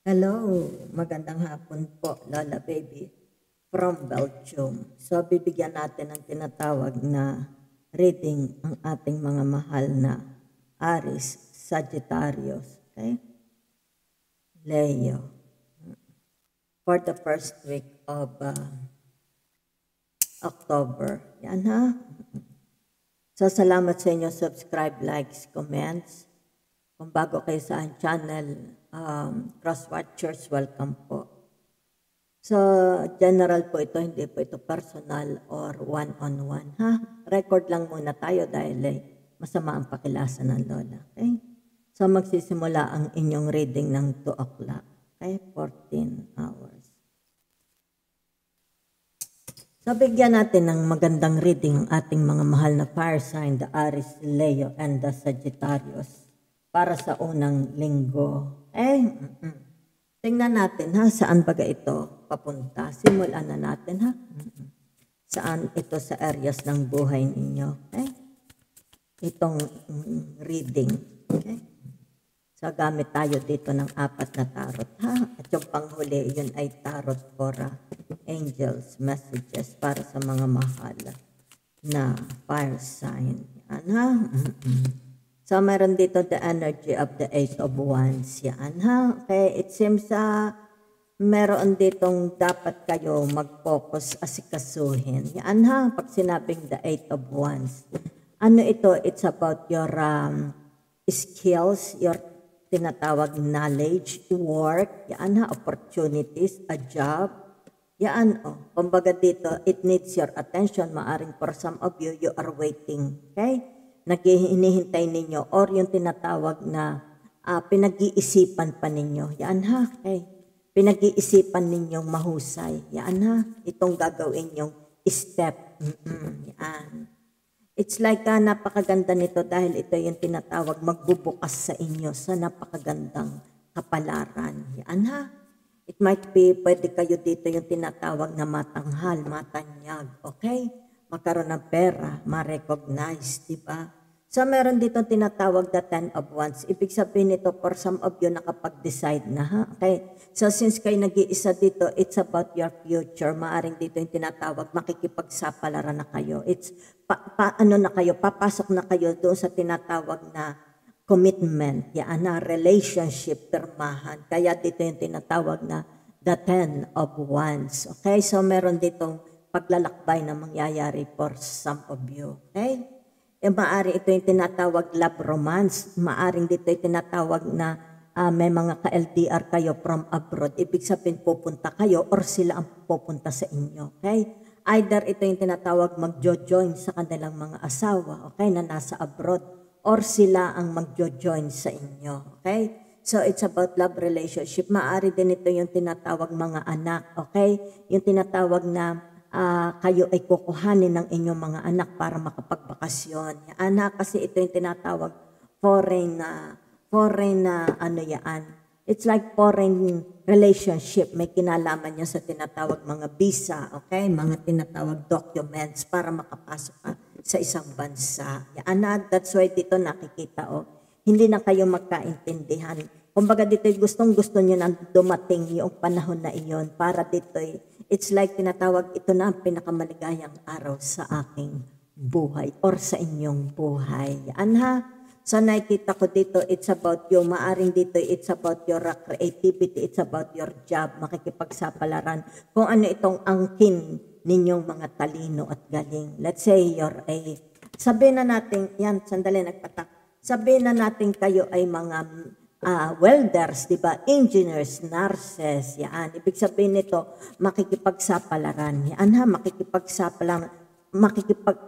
Hello, magandang hapon po, Lola Baby from Belgium. So, bibigyan natin ng tinatawag na reading ang ating mga mahal na Aries, Sagittarius, okay? Leo, for the first week of October. Yan ha. So, salamat sa inyo, subscribe, likes, comments. Kung bago kayo sa aking channel, Cross Watchers, welcome po. So, general po ito, hindi po ito personal or one-on-one, ha? Record lang muna tayo dahil masama ang pakilasan ng Lola, okay? So, magsisimula ang inyong reading ng 2 o'clock, okay? 14 hours. So, bigyan natin ng magandang reading ang ating mga mahal na fire sign, the Aries, Leo, and the Sagittarius para sa unang linggo. Tingnan natin ha, saan baga ito papunta. Simulan na natin ha. Saan ito sa areas ng buhay ninyo. Okay? Itong reading. Okay? So gamit tayo dito ng 4 na tarot ha. At yung panghuli, yun ay tarot for angels, messages para sa mga mahal na fire sign. Yan ha. So, meron dito the energy of the 8 of Wands. Yan, ha? Okay, it seems meron ditong dapat kayo mag-focus asikasuhin. Yan, ha? Pag sinabing the 8 of Wands. Ano ito? It's about your skills, your tinatawag knowledge, work. Yan, ha? Opportunities, a job. Yan, oh. Kumbaga dito, it needs your attention. Maaring for some of you, you are waiting. Okay? Hinihintay ninyo or yung tinatawag na pinag-iisipan pa ninyo. Yan ha, okay. Pinag-iisipan ninyong mahusay. Yan ha, itong gagawin yung step. Yan. It's like napakaganda nito dahil ito yung tinatawag magbubukas sa inyo sa napakagandang kapalaran. Yan ha. It might be, pwede kayo dito yung tinatawag na matanghal, matanyag. Okay? Magkaroon ng pera, ma-recognize, di ba? So, meron dito tinatawag na 10 of Wands. Ibig sabihin nito, for some of you, nakapag-decide na, ha? Okay? So, since kayo nag-iisa dito, it's about your future. Maaring dito yung tinatawag, makikipagsapalaran na kayo. It's, papasok na kayo doon sa tinatawag na commitment, yan na relationship, permahan. Kaya dito yung tinatawag na the 10 of Wands. Okay? So, meron ditong paglalakbay na mangyayari for some of you. Okay? E maaari ito yung tinatawag love romance. Maaring dito yung tinatawag na may mga ka-LDR kayo from abroad. Ibig sabihin pupunta kayo or sila ang pupunta sa inyo. Okay? Either ito yung tinatawag magjo-join sa kanilang mga asawa, okay, na nasa abroad, or sila ang magjo-join sa inyo. Okay? So, it's about love relationship. Maaari din ito yung tinatawag mga anak. Okay? Yung tinatawag na kayo ay kukuhanin ng inyong mga anak para makapagbakasyon. Anak, kasi ito yung tinatawag foreign ano yan. It's like foreign relationship. May kinalaman niya sa tinatawag mga visa, okay? Mga tinatawag documents para makapasok ka sa isang bansa. Anak, that's why dito nakikita, hindi na kayo magkaintindihan. Kumbaga dito gustong-gusto nyo na dumating yung panahon na iyon para dito it's like tinatawag ito na ang pinakamaligayang araw sa aking buhay or sa inyong buhay. Anha? So nakikita ko dito, it's about you. Maaring dito, it's about your creativity. It's about your job, makikipagsapalaran. Kung ano itong angkin ninyong mga talino at galing. Let's say you're sabihin na natin, yan, sandali nagpatak. Sabihin na natin kayo ay mga welders, di ba? Engineers, nurses, yan. Ibig sabihin nito, makikipagsapalaran. Yan ha, makikipagsapalaran.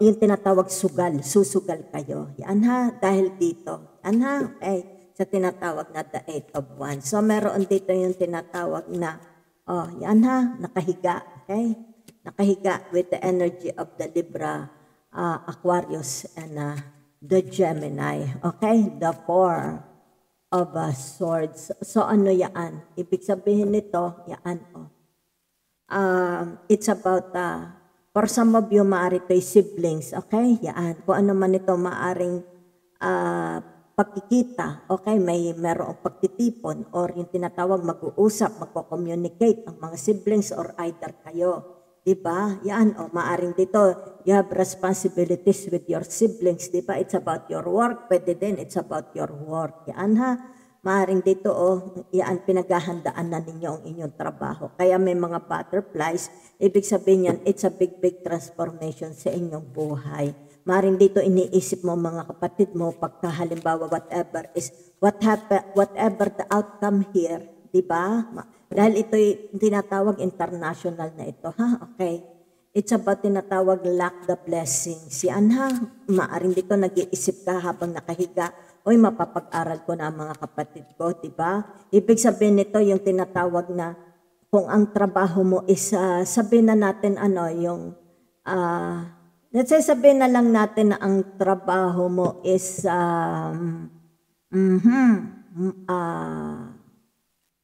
Yung tinatawag sugal, susugal kayo. Yan ha, dahil dito. Yan ha, okay. Sa tinatawag na the 8 of Wands. So, meron dito yung tinatawag na, yan ha, nakahiga, okay? Nakahiga with the energy of the Libra, Aquarius, and the Gemini. Okay, the 4 of swords. So ano yan? Ibig sabihin nito, yan it's about, for some of you, maaari ito'y siblings, okay? Yan. Kung ano man ito, maaring pagkikita, okay, merong pagtitipon or yung tinatawag mag-uusap, magko-communicate ang mga siblings or either kayo. Diba? Yan, maaring dito, you have responsibilities with your siblings, diba? It's about your work, pwede din, it's about your work. Yan ha, maaring dito, yan, pinaghahandaan na ninyo ang inyong trabaho. Kaya may mga butterflies, ibig sabihin yan, it's a big transformation sa inyong buhay. Maaring dito iniisip mo mga kapatid mo, pagka halimbawa whatever the outcome here, diba? Dahil ito'y tinatawag international na ito, ha? Okay. It's about tinatawag lack the blessings. Yan ha, maaring dito nag-iisip ka habang nakahiga, oy mapapag-aral ko na ang mga kapatid ko, diba? Ibig sabihin nito yung tinatawag na kung ang trabaho mo is, sabihin na natin let's say sabihin na lang natin na ang trabaho mo is,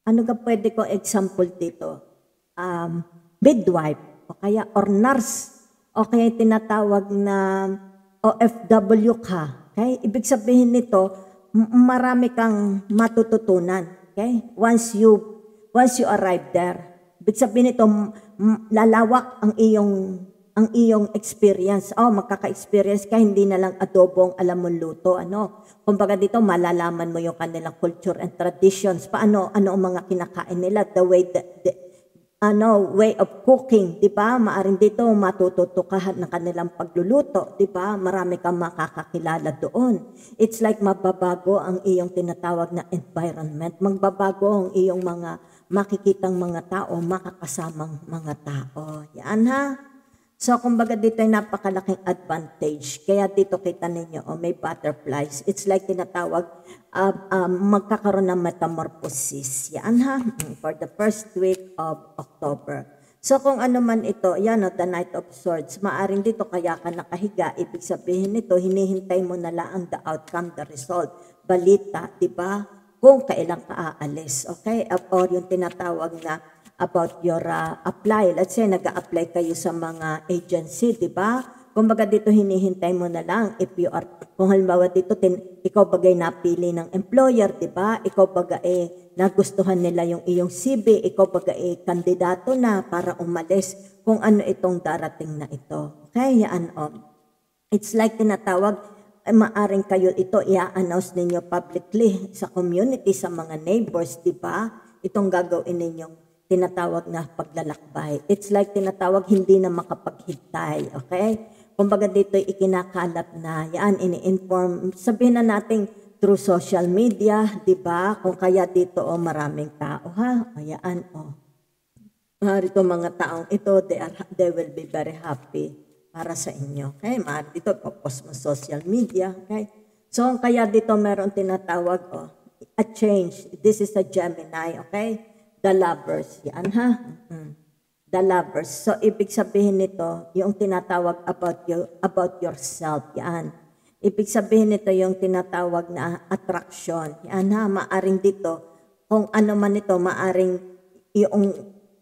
ano ka pwede ko example dito? Midwife, o kaya or nurse, o kaya tinatawag na OFW ka. Okay? Ibig sabihin nito, marami kang matututunan. Okay? Once you arrive there, ibig sabihin nito, lalawak ang iyong experience. Magkaka-experience ka, hindi na lang adobong alam mo luto. Kumbaga dito, malalaman mo yung kanilang culture and traditions. Ano ang mga kinakain nila, the way of cooking, di ba? Maaring dito matututo ka ng kanilang pagluluto, di ba? Marami kang makakakilala doon. It's like mababago ang iyong tinatawag na environment. Magbabago ang iyong mga makikitang mga tao, makakasamang mga tao. Yan ha? So, kumbaga dito ay napakalaking advantage. Kaya dito kita ninyo, may butterflies. It's like tinatawag, magkakaroon ng metamorphosis. Yan ha, for the first week of October. So, kung ano man ito, yan the Knight of Swords, maaring dito kaya ka nakahiga. Ibig sabihin nito, hinihintay mo na lang the outcome, the result. Balita, di ba? Kung kailan ka aalis. Okay? Or yung tinatawag na about your apply. Let's say, nag-a-apply kayo sa mga agency, di ba? Kumbaga dito, hinihintay mo na lang if you are, kung halimbawa dito, ikaw bagay napili ng employer, di ba? Ikaw bagay nagustuhan nila yung iyong CV, ikaw bagay kandidato na para umalis kung ano itong darating na ito. Okay? Yan It's like tinatawag, maaring kayo ito i-announce ninyo publicly sa community, sa mga neighbors, di ba? Itong gagawin ninyong tinatawag na paglalakbay. It's like tinatawag hindi na makapaghintay, okay? Kumbaga dito ikinakalat na, yan, ini-inform, sabihin na natin through social media, di ba? Kung kaya dito, maraming tao, ha? Ayan, Dito mga taong ito, they will be very happy para sa inyo, okay? Dito, post mo social media, okay? So, kaya dito meron tinatawag, a change. This is a Gemini, okay? The lovers, yan ha? The lovers. So, ibig sabihin nito, yung tinatawag about yourself, yan. Ibig sabihin nito yung tinatawag na attraction. Yan ha, maaring dito, kung ano man ito, maaring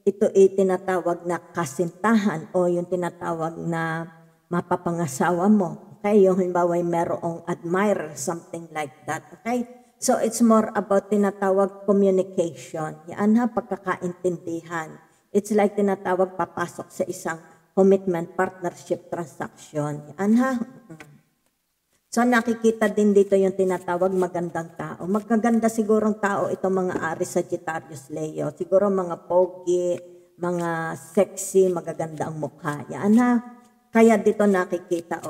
ito tinatawag na kasintahan o yung tinatawag na mapapangasawa mo. Okay, yung halimbawa merong admirer, something like that. Okay? So, it's more about tinatawag communication. Yan ha, pagkakaintindihan. It's like tinatawag papasok sa isang commitment, partnership, transaction. Yan ha. So, nakikita din dito yung tinatawag magandang tao. Magaganda sigurong tao itong mga Aries, Sagittarius, Leo. Siguro mga pogi, mga sexy, magaganda ang mukha. Yan ha. Kaya dito nakikita,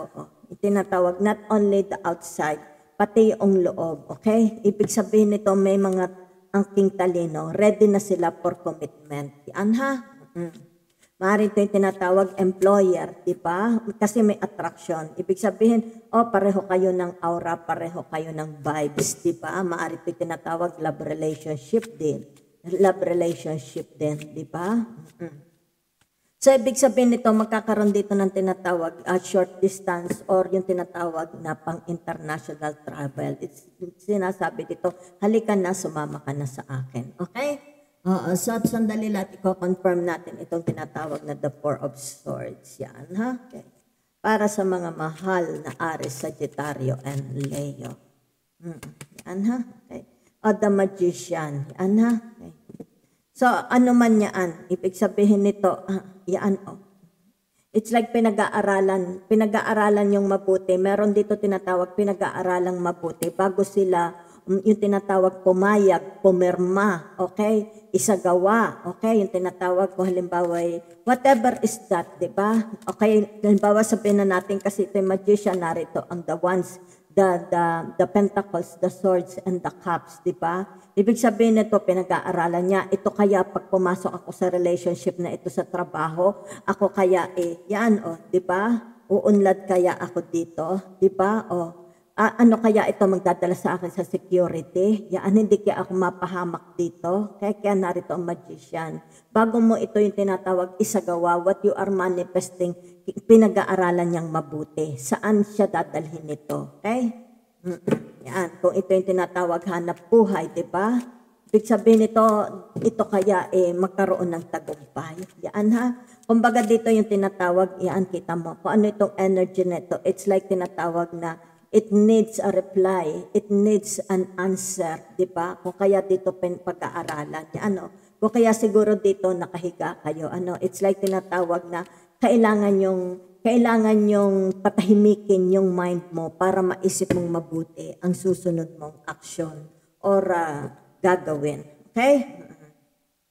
tinatawag not only the outside, pati yung loob, okay? Ibig sabihin nito, may mga angking talino, ready na sila for commitment. Yan ha? Maaari ito yung tinatawag employer, di ba? Kasi may attraction. Ibig sabihin, pareho kayo ng aura, pareho kayo ng vibes, di ba? Maaari ito yung tinatawag love relationship din. Love relationship din, di ba? So, ibig sabihin nito, magkakaroon dito ng tinatawag short distance or yung tinatawag na pang-international travel. It's sinasabi dito, halika na, sumama ka na sa akin. Okay? So, sandali lang, i-confirm natin itong tinatawag na the Four of Swords. Yan, ha? Okay. Para sa mga mahal na Aries, Sagittario, and Leo. Yan ha. Okay. O the magician. Yan ha. Okay. So, ano man yan, ibig sabihin nito, yan o. It's like pinag-aaralan yung mabuti. Meron dito tinatawag pinag-aaralang mabuti bago sila yung tinatawag pumayag, pumirma, okay? Isagawa, okay? Yung tinatawag ko halimbawa whatever is that, di ba? Okay, halimbawa sabihin na natin kasi ito yung magician, narito ang the ones, the pentacles, the swords, and the cups, di ba? Ibig sabihin nito, pinag-aaralan niya. Ito kaya pag pumasok ako sa relationship na ito sa trabaho, ako kaya yan, di ba? Uunlad kaya ako dito, di ba? Ano kaya ito magdadala sa akin sa security? Yan, hindi kaya ako mapahamak dito. Kaya narito ang magician. Bago mo ito yung tinatawag isagawa, what you are manifesting, pinag-aaralan niyang mabuti. Saan siya dadalhin ito? Okay? Yan, kung ito yung tinatawag hanap buhay, di ba? Ibig sabihin ito kaya magkaroon ng tagumpay. Yan ha. Kumbaga dito yung tinatawag, yan kita mo. Kung ano itong energy nito, it's like tinatawag na it needs a reply, it needs an answer, di ba? Kung kaya dito pag-aaralan. Ano? Kung kaya siguro dito nakahiga kayo, it's like tinatawag na kailangan yung patahimikin yung mind mo para maisip mong mabuti ang susunod mong action or gagawin. Okay?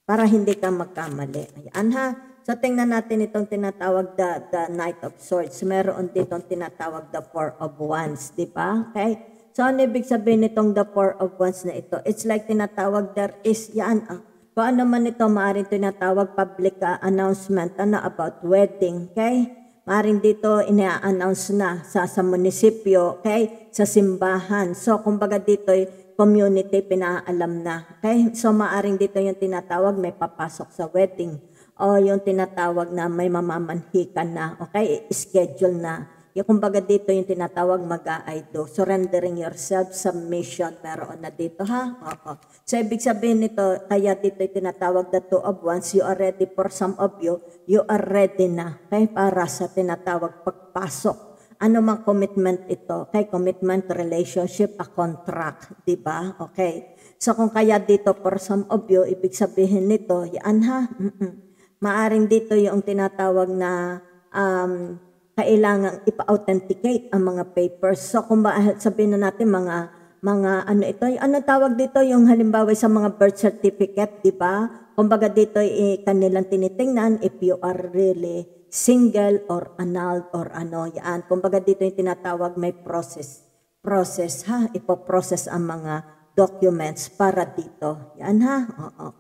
Para hindi ka magkamali. Ayan ha. So tingnan natin itong tinatawag the Knight of Swords. Meron ditong tinatawag the Four of Wands. Di ba? Okay? So ano ibig sabihin nitong the Four of Wands na ito? It's like tinatawag there is, kung ano man ito, maaaring tinatawag public announcement about wedding. Okay? Maring dito ina-announce na sa munisipyo, okay? Sa simbahan. So, kumbaga dito community pinaalam na, okay? So, maaring dito yung tinatawag may papasok sa wedding o yung tinatawag na may mamamanhikan na, okay? Schedule na. Yung kumbaga dito yung tinatawag mag-aido. Surrendering yourself, submission, meron na dito ha. Oo. So ibig sabihin nito, kaya dito yung tinatawag the Two of Wands, you are ready for some of you are ready na. Okay? Para sa tinatawag pagpasok. Ano mang commitment ito? Okay? Commitment, relationship, a contract. Diba? Okay. So kung kaya dito for some of you, ibig sabihin nito, yan ha. Maaring dito yung tinatawag na kailangang ipa-authenticate ang mga papers. So kung sabihin na natin mga ano ito, ano tawag dito yung halimbawa sa mga birth certificate, di ba? Kumbaga dito kanilang tinitingnan if you are really single or annulled or ano, yan. Kumbaga dito yung tinatawag may process ha, ipo-process ang mga documents para dito. Yan ha.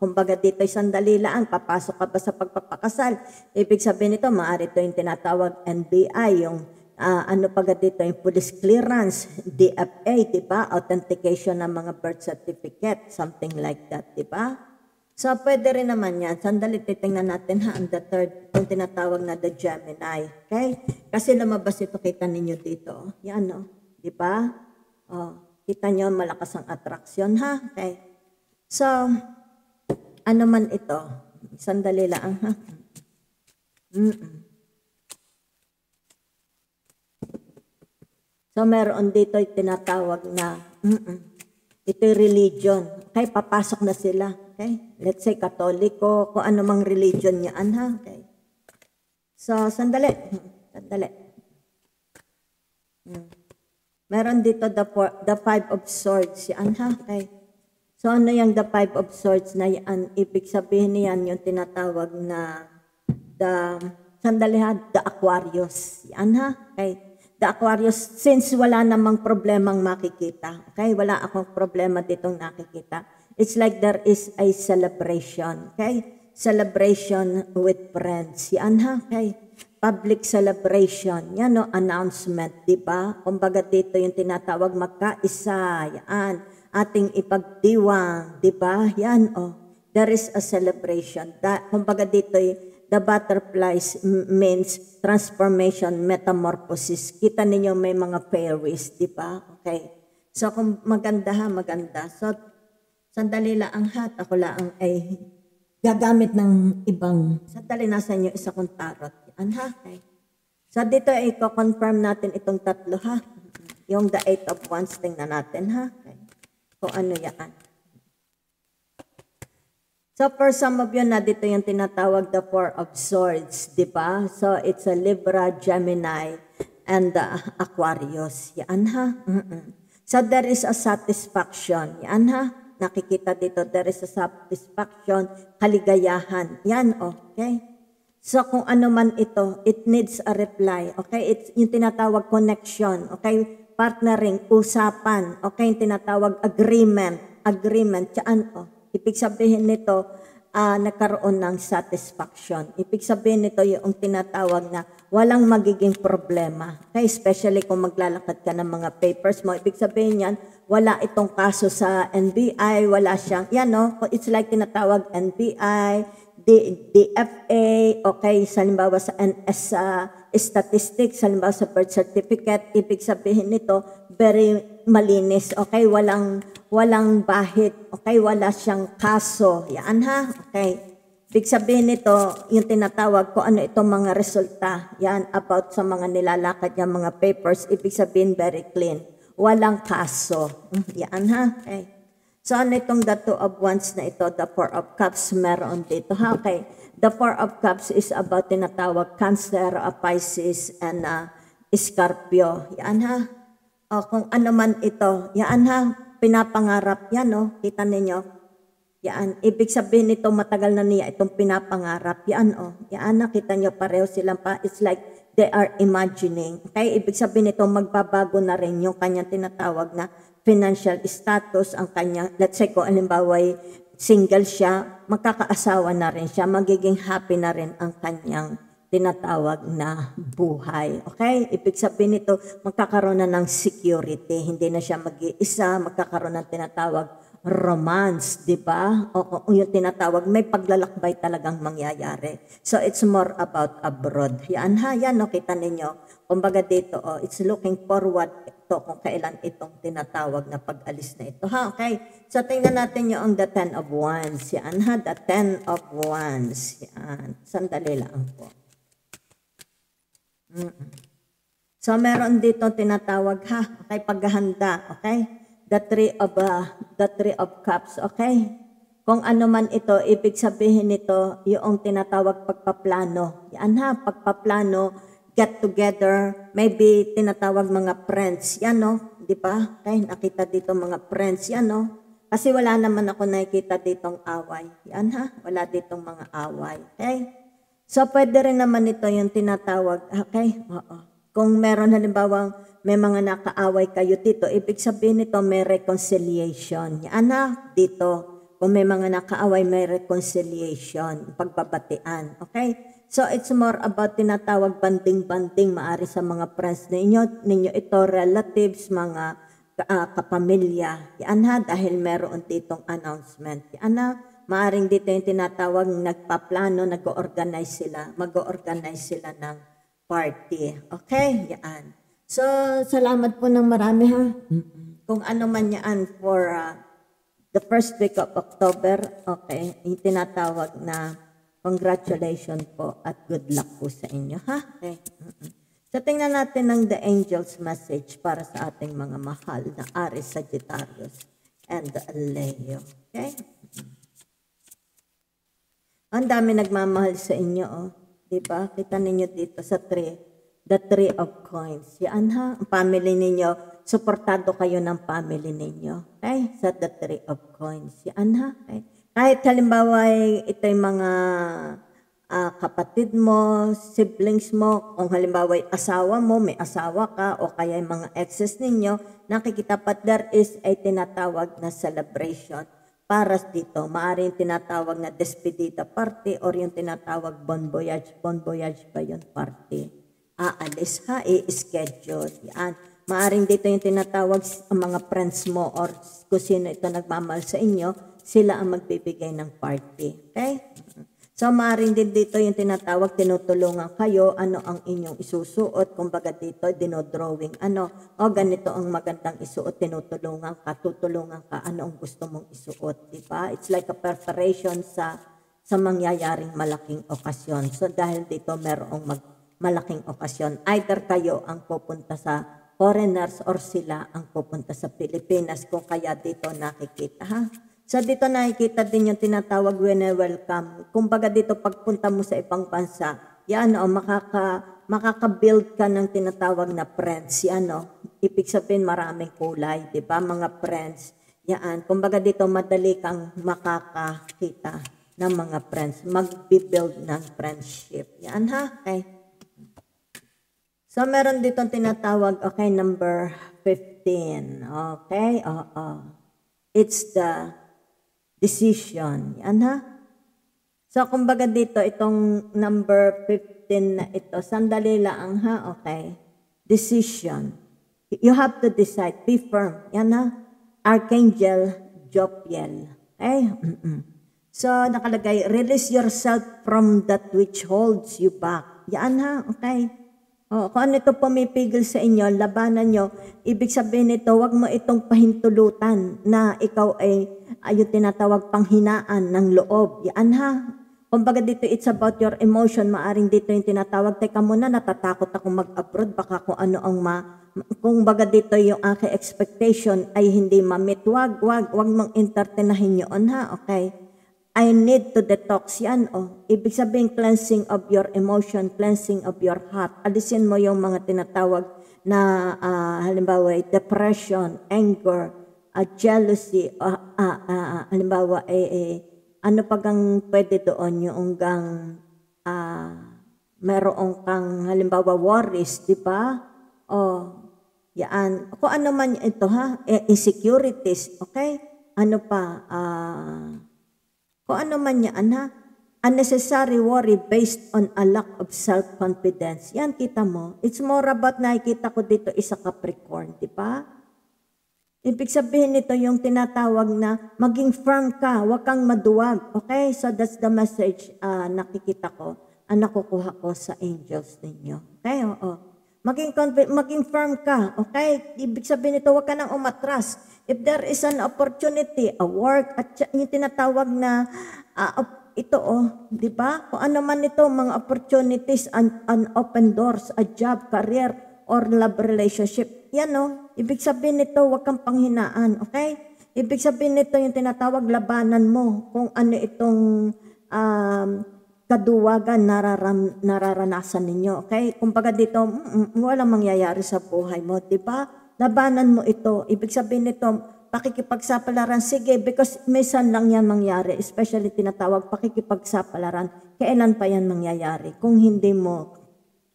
Kumbaga dito sandali lang, papasok ka ba sa pagpapakasal? Ibig sabihin nito, maaari ito yung tinatawag NBI, yung ano pa dito, yung police clearance, DFA, di ba? Authentication ng mga birth certificate, something like that, di ba? So, pwede rin naman yan. Sandali, titingnan natin ha, ang the third, yung tinatawag na the Gemini. Okay? Kasi lumabas ito, kita ninyo dito. Yan, no? Di ba? Kita nyo, malakas ang attraction, ha? Okay. So, ano man ito? Sandali lang, ha? So, meron dito yung tinatawag na, ito yung religion. Okay, papasok na sila. Okay? Let's say, Katoliko, kung ano mang religion niyan, ha? Okay. So, sandali. Meron dito the Five of Swords. Yan ha. Okay. So ano yung the Five of Swords na yan? Ibig sabihin niyan yung tinatawag na the Aquarius. Yan ha. Okay. The Aquarius, since wala namang problemang makikita. Okay. Wala akong problema ditong nakikita. It's like there is a celebration. Okay. Celebration with friends. Yan ha. Okay. Public celebration, yan no, announcement, di ba? Kumbaga dito yung tinatawag magkaisa, yan, ating ipagdiwang, di ba? Yan, there is a celebration. Kumbaga dito, the butterflies means transformation, metamorphosis. Kita ninyo may mga fairies, di ba? Okay. So, kung maganda ha, maganda. So, sandali lang ang hat, ako lang ay gagamit ng ibang, sandali nasa inyo isa kong tarot. Ha? Okay. So dito i-confirm natin itong tatlo ha. Yung the 8 of Wands, tingnan natin ha. Okay. Kung ano yan. So for some of you na dito yung tinatawag the Four of Swords, di ba? So it's a Libra, Gemini, and Aquarius. Yan ha. So there is a satisfaction. Yan ha. Nakikita dito, there is a satisfaction, kaligayahan. Yan, okay? So kung ano man ito, it needs a reply. Okay? It's yung tinatawag connection. Okay? Partnering, usapan. Okay? Yung tinatawag agreement. Agreement. Yan, ibig sabihin nito, nagkaroon ng satisfaction. Ibig sabihin nito yung tinatawag na walang magiging problema. Okay? Especially kung maglalakad ka ng mga papers mo. Ibig sabihin yan, wala itong kaso sa NBI, wala siyang, yan no, it's like tinatawag NBI, DFA, okay, halimbawa sa NS statistics, halimbawa sa birth certificate, ibig sabihin nito, very malinis, okay, walang bahid, okay, wala siyang kaso, yan ha, okay. Ibig sabihin nito, yung tinatawag ko, ano itong mga resulta, yan, about sa mga nilalakad niya, mga papers, ibig sabihin very clean. Walang kaso. Yan ha. Okay. So ano itong the Two of Wands na ito, the Four of Cups, meron dito ha. Okay. The Four of Cups is about tinatawag Cancer, Pisces, and Scorpio. Yan ha. O kung ano man ito, yan ha. Pinapangarap yan o. Kita ninyo. Yan. Ibig sabihin nito matagal na niya itong pinapangarap. Yan o. Yan na. Kita nyo pareho silang pa. It's like they are imagining. Okay? Ibig sabihin nito, magbabago na rin yung kanyang tinatawag na financial status, ang kanyang, let's say kung alimbawa single siya, magkakaasawa na rin siya, magiging happy na rin ang kanyang tinatawag na buhay. Okay? Ibig sabihin nito, magkakaroon na ng security. Hindi na siya mag-iisa, magkakaroon ng tinatawag romance, di ba? O yung tinatawag, may paglalakbay talagang mangyayari. So, it's more about abroad. Yan ha, yan, no, kita ninyo. Kumbaga dito, it's looking forward ito kung kailan itong tinatawag na pag-alis na ito. Ha, okay? So, tingnan natin yung the 10 of Wands. Yan ha, the 10 of Wands. Yan. Sandali lang po. So, meron dito tinatawag ha, okay, paghahanda, okay? The three of cups, okay? Kung ano man ito, ibig sabihin nito, yung tinatawag pagpaplano. Yan ha, pagpaplano, get together, maybe tinatawag mga friends. Yan no, di ba? Okay, nakita dito mga friends. Yan no, kasi wala naman ako nakikita ditong away. Yan ha, wala ditong mga away. Okay? So, pwede rin naman ito yung tinatawag, okay? Oo. Kung meron halimbawa, may mga nakaaway kayo dito, ibig sabihin nito may reconciliation. Yan na, dito. Kung may mga nakaaway, may reconciliation, pagbabatian. Okay? So, it's more about tinatawag banding-banding, maari sa mga friends ninyo ito, relatives, mga kapamilya. Yan ha, dahil meron ditong announcement. Yan na, maaring dito yung tinatawag, nagpaplano, nag-organize sila ng party. Okay? Yan. So, salamat po ng marami ha. Kung ano man yan for the first week of October, okay, yung tinatawag na congratulations po at good luck po sa inyo ha. Okay. So, tingnan natin ng the angel's message para sa ating mga mahal na Aries, Sagittarius, and Leo. Okay? Ang dami nagmamahal sa inyo, oh. Diba? Kita ninyo dito sa the three of coins. Yan ha, ang family ninyo, suportado kayo ng family ninyo. Okay? Sa the three of coins. Yan ha. Okay? Kahit halimbawa ito yung mga kapatid mo, siblings mo, kung halimbawa asawa mo, may asawa ka, o kaya yung mga exes ninyo, nakikita pa there is a tinatawag na celebration para dito. Maaaring tinatawag na despedida party or yung tinatawag bon voyage ba yun party? Aalis ha, i-schedule. Yan. Maaring dito yung tinatawag ang mga friends mo or kung sino ito nagmamahal sa inyo, sila ang magbibigay ng party. Okay? So, maaring din dito yung tinatawag, tinutulungan kayo, ano ang inyong isusuot. Kumbaga dito, dinodrawing, o ganito ang magandang isuot, tinutulungan ka, tutulungan ka, ano ang gusto mong isuot. Diba? It's like a preparation sa mangyayaring malaking okasyon. So, dahil dito merong malaking okasyon, either kayo ang pupunta sa foreigners or sila ang pupunta sa Pilipinas, kung kaya dito nakikita, ha? So dito nakikita din yung tinatawag welcome. Kumbaga dito pagpunta mo sa ibang bansa, yan o, makaka-build ka ng tinatawag na friends. Yan o, ibig sabihin maraming kulay, di ba mga friends? Yan, kumbaga dito madali kang makakakita ng mga friends, mag-build ng friendship. Yan ha, okay. So meron dito tinatawag, okay, number 15. Okay, it's the decision. Yan ha. So kumbaga dito, itong number 15 na ito, sandali lang ha, okay. Decision. You have to decide, be firm. Yan ha. Archangel Jophiel. Okay? So, nakalagay, release yourself from that which holds you back. Yan ha, okay? Kung ano ito pumipigil sa inyo, labanan nyo, ibig sabihin nito, wag mo itong pahintulutan na ikaw ay yung tinatawag panghinaan ng loob. Yan ha. Kumbaga dito, it's about your emotion. Maaring dito yung tinatawag, teka muna, natatakot ako mag-abroad, baka kung ano ang kung baga dito yung aking expectation ay hindi ma-meet. Wag mong entertainahin yun ha, okay? I need to detox yan, Ibig sabihin, cleansing of your emotion, cleansing of your heart. Alisin mo yung mga tinatawag na, halimbawa, depression, anger, jealousy, halimbawa, ano pag ang pwede doon, yung hanggang, meron kang, halimbawa, worries, di ba? Yan. Kung ano man ito, ha? Insecurities, okay? Ano pa, kung ano man yan, ha? Unnecessary worry based on a lack of self-confidence. Yan, kita mo. It's more about nakikita ko dito isa Capricorn, di ba? Ibig sabihin nito yung tinatawag na maging firm ka, huwag kang maduwag. Okay? So that's the message nakikita ko, nakukuha ko sa angels ninyo. Okay? Maging firm ka. Okay? Ibig sabihin nito, huwag ka nang umatras. If there is an opportunity, a work, at yung tinatawag na ito di ba? Kung ano man ito, mga opportunities, an open doors, a job, career, or love relationship. Yan ibig sabihin nito, huwag kang panghinaan. Okay? Ibig sabihin nito, yung tinatawag labanan mo, kung ano itong kaduwagan nararanasan ninyo. Okay? Kumbaga dito, walang mangyayari sa buhay mo, di ba? Labanan mo ito. Ibig sabihin nito, pakikipagsapalaran. Sige, because minsan lang yan mangyari. Especially tinatawag pakikipagsapalaran. Kailan pa yan mangyayari? Kung hindi mo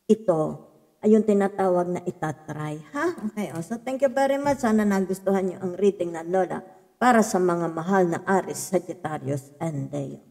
ito, ayun tinatawag na itatry. Ha? Okay. So thank you very much. Sana nagustuhan nyo ang reading na Lola para sa mga mahal na Aries, Sagittarius, and Leo.